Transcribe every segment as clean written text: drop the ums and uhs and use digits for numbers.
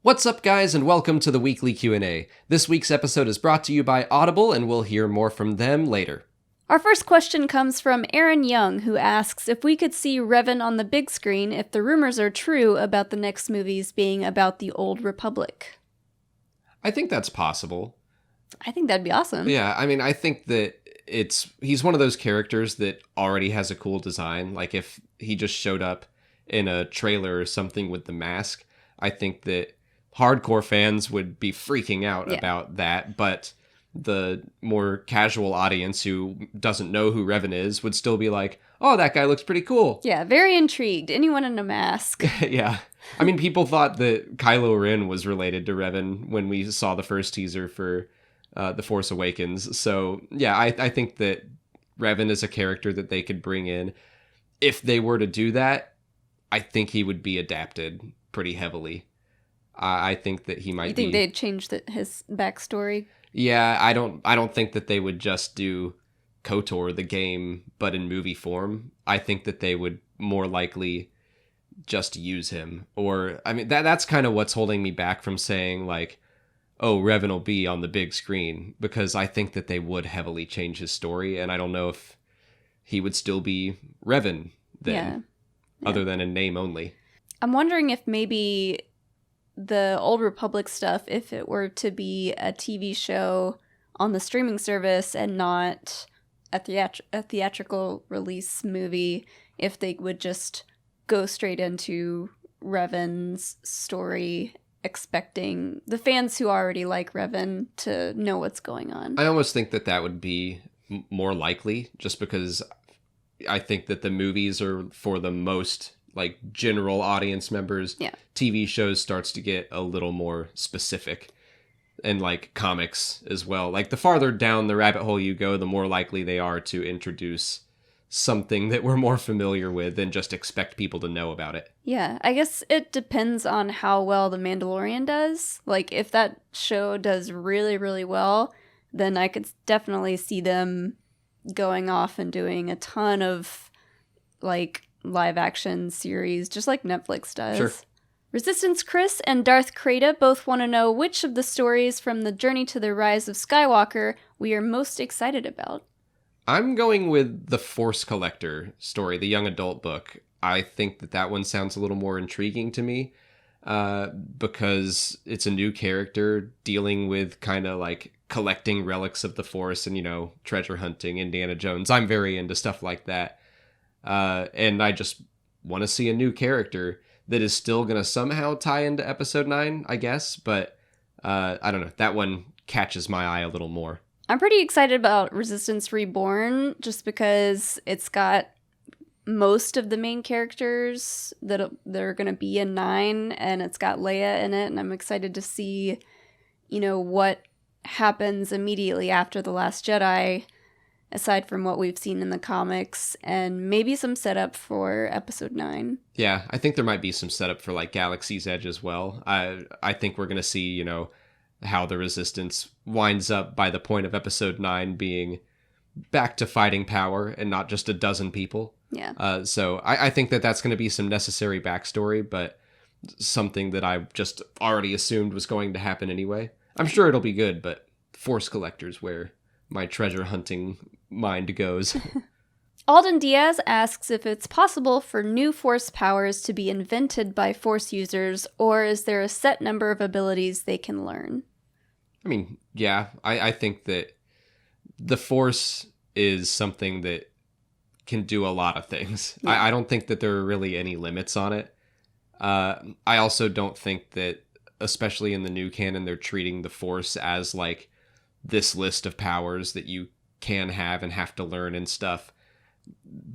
What's up, guys, and welcome to the weekly Q&A. This week's episode is brought to you by Audible, and we'll hear more from them later. Our first question comes from Aaron Young, who asks if we could see Revan on the big screen if the rumors are true about the next movies being about the Old Republic. I think that's possible. I think that'd be awesome. Yeah, I mean, I think that he's one of those characters that already has a cool design. Like, if he just showed up in a trailer or something with the mask, I think that hardcore fans would be freaking out about that, but the more casual audience who doesn't know who Revan is would still be like, oh, that guy looks pretty cool. Yeah, very intrigued. Anyone in a mask. Yeah. I mean, people thought that Kylo Ren was related to Revan when we saw the first teaser for The Force Awakens. So, yeah, I think that Revan is a character that they could bring in. If they were to do that, I think he would be adapted pretty heavily. I think that he might be... You think they'd change his backstory? Yeah, I don't think that they would just do KOTOR, the game, but in movie form. I think that they would more likely just use him. Or, I mean, that's kind of what's holding me back from saying, like, oh, Revan will be on the big screen, because I think that they would heavily change his story, and I don't know if he would still be Revan then, other than in name only. I'm wondering if maybe the Old Republic stuff, if it were to be a TV show on the streaming service and not a theatrical release movie, if they would just go straight into Revan's story, expecting the fans who already like Revan to know what's going on. I almost think that would be more likely, just because I think that the movies are for the most like general audience members. Yeah. TV shows starts to get a little more specific, and like comics as well. Like, the farther down the rabbit hole you go, the more likely they are to introduce something that we're more familiar with and just expect people to know about it. Yeah, I guess it depends on how well The Mandalorian does. Like, if that show does really, really well, then I could definitely see them going off and doing a ton of like live action series, just like Netflix does. Sure. Resistance Chris and Darth Krata both want to know which of the stories from the Journey to the Rise of Skywalker we are most excited about. I'm going with the Force Collector story, the young adult book. I think that one sounds a little more intriguing to me, because it's a new character dealing with kind of like collecting relics of the Force and, you know, treasure hunting, Indiana Jones. I'm very into stuff like that. And I just want to see a new character that is still going to somehow tie into Episode 9, I guess. But I don't know. That one catches my eye a little more. I'm pretty excited about Resistance Reborn, just because it's got most of the main characters that are going to be in 9, and it's got Leia in it, and I'm excited to see, you know, what happens immediately after The Last Jedi, aside from what we've seen in the comics, and maybe some setup for Episode 9. Yeah, I think there might be some setup for like Galaxy's Edge as well. I think we're going to see, you know, how the Resistance winds up by the point of Episode 9 being back to fighting power and not just a dozen people. Yeah. So I think that's going to be some necessary backstory, but something that I just already assumed was going to happen anyway. I'm sure it'll be good, but Force Collector's where my treasure hunting mind goes. Alden Diaz asks if it's possible for new Force powers to be invented by Force users, or is there a set number of abilities they can learn? I mean, yeah, I think that the Force is something that can do a lot of things. Yeah. I don't think that there are really any limits on it. I also don't think that, especially in the new canon, they're treating the Force as like this list of powers that you can have and have to learn and stuff,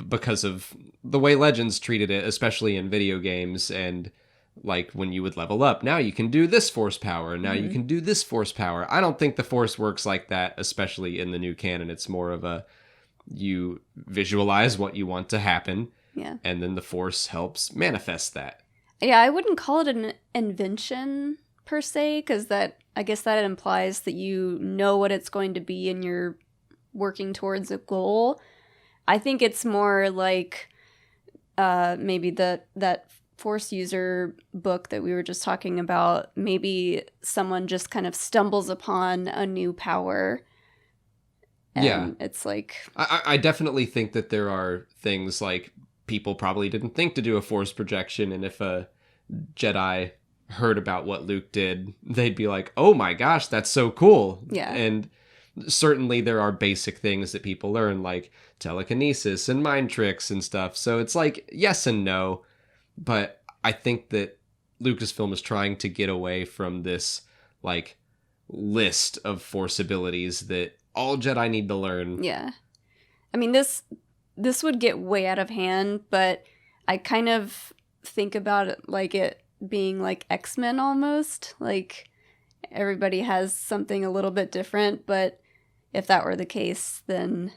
because of the way Legends treated it, especially in video games. And like when you would level up, now you can do this Force power, and now you can do this Force power. I don't think the Force works like that, especially in the new canon. It's more of a, you visualize what you want to happen, and then the Force helps manifest that. Yeah, I wouldn't call it an invention per se, because I guess that implies that you know what it's going to be and you're working towards a goal. I think it's more like maybe that Force user book that we were just talking about, maybe someone just kind of stumbles upon a new power. And it's like... I definitely think that there are things like people probably didn't think to do a Force projection, and if a Jedi heard about what Luke did, they'd be like, oh my gosh, that's so cool. Yeah. And certainly there are basic things that people learn, like telekinesis and mind tricks and stuff. So it's like yes and no. But I think that Lucasfilm is trying to get away from this like list of Force abilities that all Jedi need to learn. Yeah. I mean, this would get way out of hand, but I kind of think about it like it being like X-Men almost. Like everybody has something a little bit different, but if that were the case, then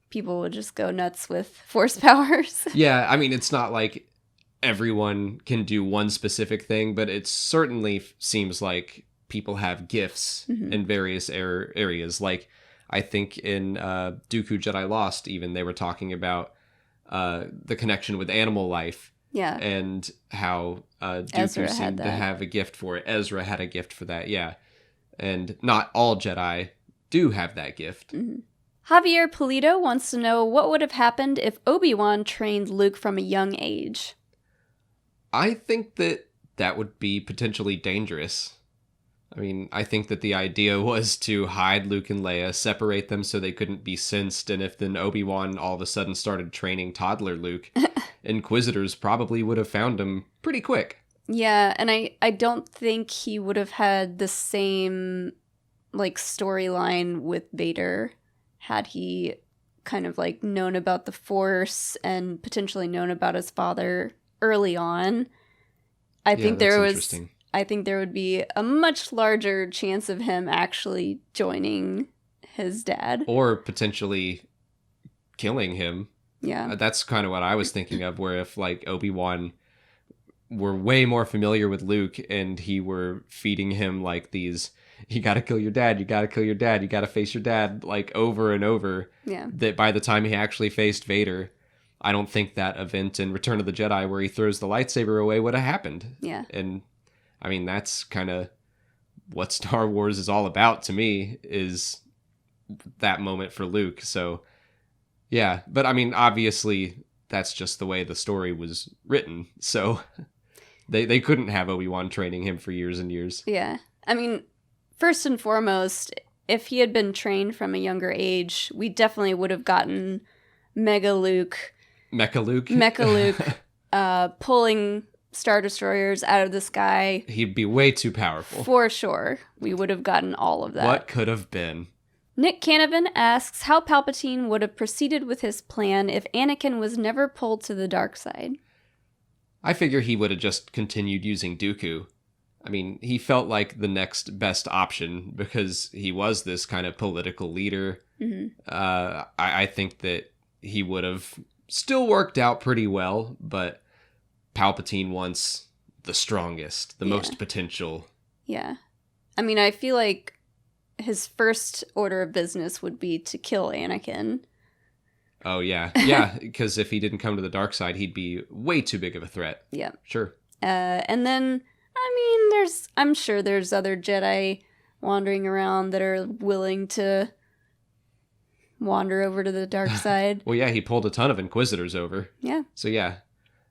people would just go nuts with Force powers. Yeah, I mean, it's not like everyone can do one specific thing, but it certainly seems like people have gifts in various areas. Like, I think in Dooku Jedi Lost, even, they were talking about the connection with animal life. Yeah. And how Dooku seemed to have a gift for it. Ezra had a gift for that, yeah. And not all Jedi do have that gift. Mm-hmm. Javier Polito wants to know what would have happened if ObiWan trained Luke from a young age. I think that would be potentially dangerous. I mean, I think that the idea was to hide Luke and Leia, separate them so they couldn't be sensed, and if then Obi-Wan all of a sudden started training toddler Luke, Inquisitors probably would have found him pretty quick. Yeah, and I don't think he would have had the same, like, storyline with Vader had he kind of, like, known about the Force and potentially known about his father early on. I think there would be a much larger chance of him actually joining his dad. Or potentially killing him. Yeah. That's kind of what I was thinking of, where if, like, Obi-Wan were way more familiar with Luke and he were feeding him, like, these, you gotta kill your dad, you gotta kill your dad, you gotta face your dad, like, over and over. Yeah. That by the time he actually faced Vader, I don't think that event in Return of the Jedi where he throws the lightsaber away would have happened. Yeah. And I mean, that's kind of what Star Wars is all about to me, is that moment for Luke. So, yeah. But I mean, obviously, that's just the way the story was written. So, they couldn't have Obi-Wan training him for years and years. Yeah. I mean, first and foremost, if he had been trained from a younger age, we definitely would have gotten Mecha Luke pulling Star Destroyers out of the sky. He'd be way too powerful. For sure. We would have gotten all of that. What could have been? Nick Canavan asks how Palpatine would have proceeded with his plan if Anakin was never pulled to the dark side. I figure he would have just continued using Dooku. I mean, he felt like the next best option because he was this kind of political leader. Mm-hmm. I think that he would have still worked out pretty well, but Palpatine wants the strongest, the most potential. Yeah. I mean, I feel like his first order of business would be to kill Anakin. Oh, yeah. Yeah, because if he didn't come to the dark side, he'd be way too big of a threat. Yeah. Sure. And then, I mean, I'm sure there's other Jedi wandering around that are willing to wander over to the dark side. Well, yeah, he pulled a ton of Inquisitors over. Yeah. So, yeah.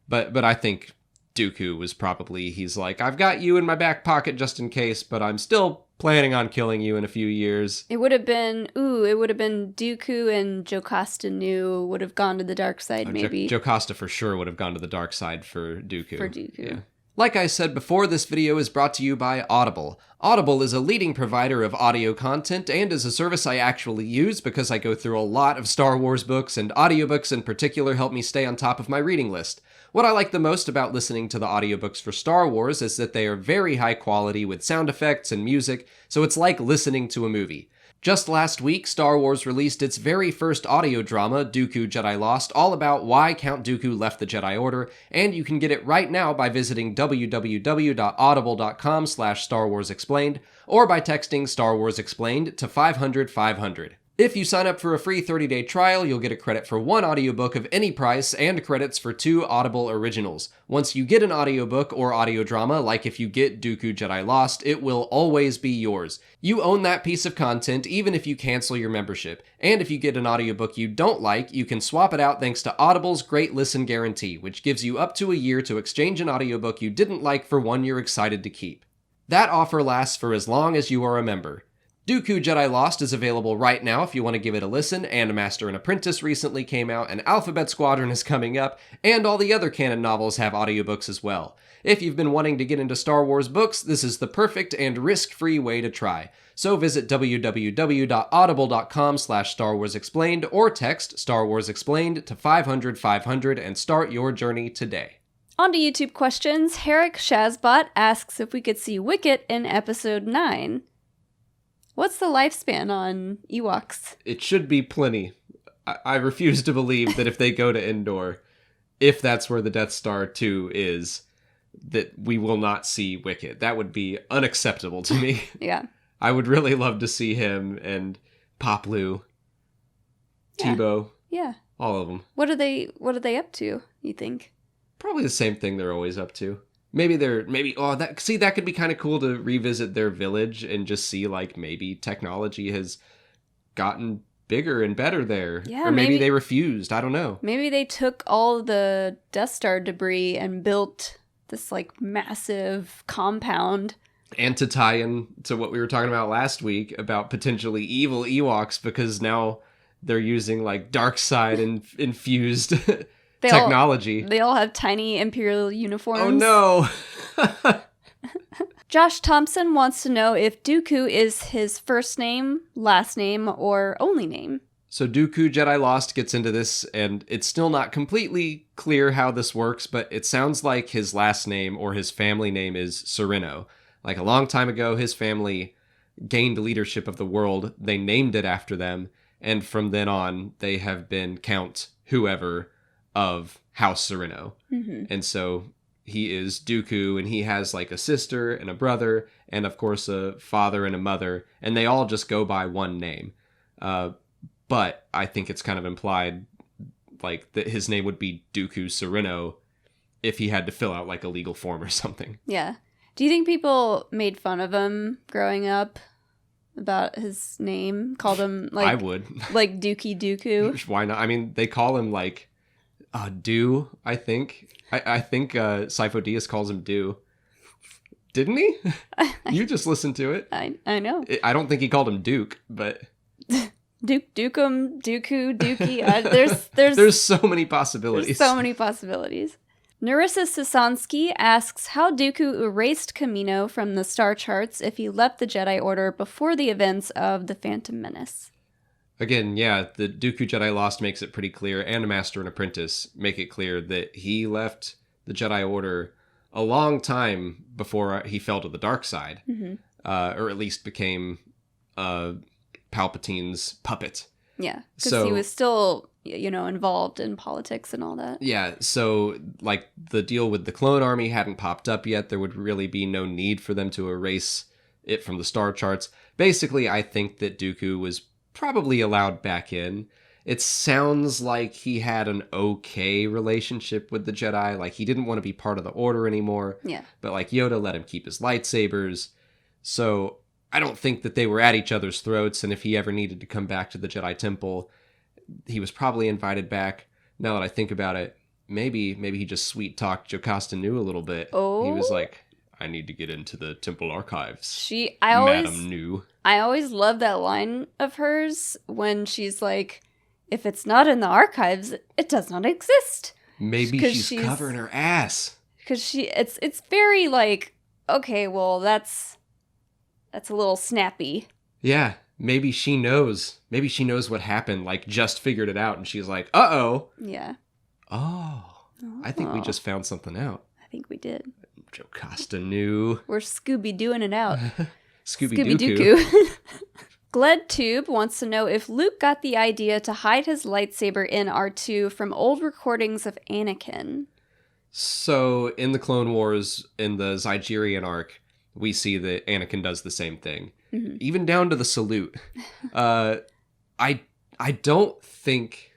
But I think Dooku was probably, he's like, I've got you in my back pocket just in case, but I'm still planning on killing you in a few years. It would have been Dooku and Jocasta Nu would have gone to the dark side, maybe. Jocasta for sure would have gone to the dark side for Dooku. Yeah. Like I said before, this video is brought to you by Audible. Audible is a leading provider of audio content and is a service I actually use because I go through a lot of Star Wars books, and audiobooks in particular help me stay on top of my reading list. What I like the most about listening to the audiobooks for Star Wars is that they are very high quality with sound effects and music, so it's like listening to a movie. Just last week, Star Wars released its very first audio drama, Dooku Jedi Lost, all about why Count Dooku left the Jedi Order, and you can get it right now by visiting www.audible.com/StarWarsExplained, or by texting Star Wars Explained to 500-500. If you sign up for a free 30-day trial, you'll get a credit for 1 audiobook of any price and credits for 2 Audible originals. Once you get an audiobook or audio drama, like if you get Dooku Jedi Lost, it will always be yours. You own that piece of content even if you cancel your membership. And if you get an audiobook you don't like, you can swap it out thanks to Audible's Great Listen Guarantee, which gives you up to a year to exchange an audiobook you didn't like for one you're excited to keep. That offer lasts for as long as you are a member. Dooku Jedi Lost is available right now if you want to give it a listen, and Master and Apprentice recently came out, and Alphabet Squadron is coming up, and all the other canon novels have audiobooks as well. If you've been wanting to get into Star Wars books, this is the perfect and risk-free way to try. So visit www.audible.com/Star Wars Explained or text Star Wars Explained to 500-500 and start your journey today. On to YouTube questions. Herrick Shazbot asks if we could see Wicket in Episode 9. What's the lifespan on Ewoks? It should be plenty. I refuse to believe that if they go to Endor, if that's where the Death Star 2 is, that we will not see Wicket. That would be unacceptable to me. Yeah. I would really love to see him and Poplu, Tebow. Yeah. All of them. What are they up to, you think? Probably the same thing they're always up to. That could be kind of cool to revisit their village and just see, like, maybe technology has gotten bigger and better there. Yeah, or maybe they refused. I don't know. Maybe they took all the Death Star debris and built this, like, massive compound. And to tie in to what we were talking about last week about potentially evil Ewoks, because now they're using, like, dark side infused technology. They all have tiny Imperial uniforms. Oh no! Josh Thompson wants to know if Dooku is his first name, last name, or only name. So Dooku Jedi Lost gets into this, and it's still not completely clear how this works, but it sounds like his last name or his family name is Sereno. Like, a long time ago, his family gained leadership of the world, they named it after them, and from then on, they have been Count whoever of House Sereno. Mm-hmm. And so he is Dooku, and he has, like, a sister and a brother, and of course a father and a mother, and they all just go by one name. But I think it's kind of implied, like, that his name would be Dooku Sereno if he had to fill out, like, a legal form or something. Yeah. Do you think people made fun of him growing up about his name? Called him, like... I would. Like Dookie Dooku? Why not? I mean, they call him, like... Do, I think. I think Sifo Dyas calls him Do. Didn't he? You just listened to it. I know. I don't think he called him Duke, but... Dookum, Dooku, Dookie. There's so many possibilities. There's so many possibilities. Narissa Sasansky asks how Dooku erased Kamino from the star charts if he left the Jedi Order before the events of The Phantom Menace. Again, yeah, the Dooku Jedi Lost makes it pretty clear, and Master and Apprentice make it clear that he left the Jedi Order a long time before he fell to the dark side, mm-hmm. Or at least became Palpatine's puppet. Yeah, because he was still, involved in politics and all that. Yeah, so, like, the deal with the Clone Army hadn't popped up yet. There would really be no need for them to erase it from the star charts. Basically, I think that Dooku was probably allowed back in. It sounds like he had an okay relationship with the Jedi. Like, he didn't want to be part of the Order anymore. Yeah. But, like, Yoda let him keep his lightsabers. So I don't think that they were at each other's throats, and if he ever needed to come back to the Jedi Temple, he was probably invited back. Now that I think about it, maybe he just sweet-talked Jocasta Nu a little bit. Oh. He was like, I need to get into the Temple archives. Madam Nu. I always love that line of hers when she's like, if it's not in the archives, it does not exist. Maybe she's covering her ass. Because it's very like, okay, well, that's a little snappy. Yeah, maybe she knows. Maybe she knows what happened, like, just figured it out, and she's like, uh-oh. Yeah. Oh. I think we just found something out. I think we did. Jocasta Nu. We're Scooby-Dooing it out. Scooby-Dooku. GledTube wants to know if Luke got the idea to hide his lightsaber in R2 from old recordings of Anakin. So, in the Clone Wars, in the Zygerian arc, we see that Anakin does the same thing. Mm-hmm. Even down to the salute. I don't think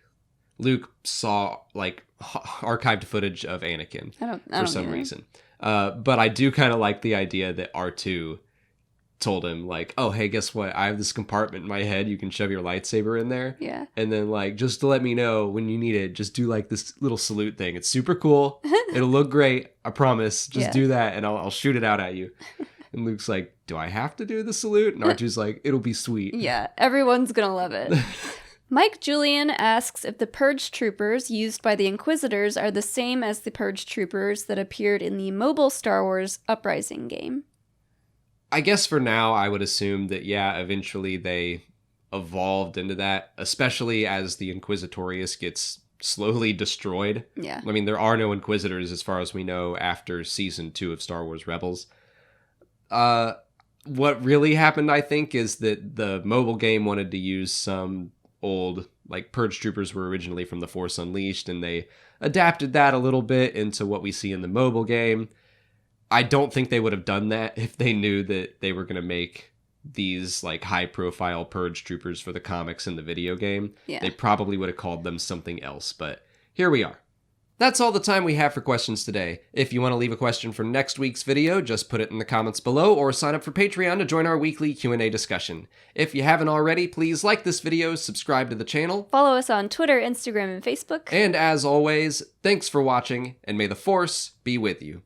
Luke saw like archived footage of Anakin for some reason. But I do kind of like the idea that R2 told him like, oh, hey, guess what? I have this compartment in my head. You can shove your lightsaber in there. Yeah. And then like, just to let me know when you need it, just do like this little salute thing. It's super cool. It'll look great. I promise. Just do that and I'll shoot it out at you. And Luke's like, do I have to do the salute? And R2's like, it'll be sweet. Yeah, everyone's gonna love it. Mike Julian asks if the Purge Troopers used by the Inquisitors are the same as the Purge Troopers that appeared in the mobile Star Wars Uprising game. I guess for now, I would assume that, yeah, eventually they evolved into that, especially as the Inquisitorius gets slowly destroyed. Yeah. I mean, there are no Inquisitors as far as we know after Season 2 of Star Wars Rebels. What really happened, I think, is that the mobile game wanted to use some old, like, Purge Troopers were originally from The Force Unleashed, and they adapted that a little bit into what we see in the mobile game. I don't think they would have done that if they knew that they were going to make these like high-profile Purge Troopers for the comics and the video game. Yeah. They probably would have called them something else, but here we are. That's all the time we have for questions today. If you want to leave a question for next week's video, just put it in the comments below or sign up for Patreon to join our weekly Q&A discussion. If you haven't already, please like this video, subscribe to the channel. Follow us on Twitter, Instagram, and Facebook. And as always, thanks for watching, and may the Force be with you.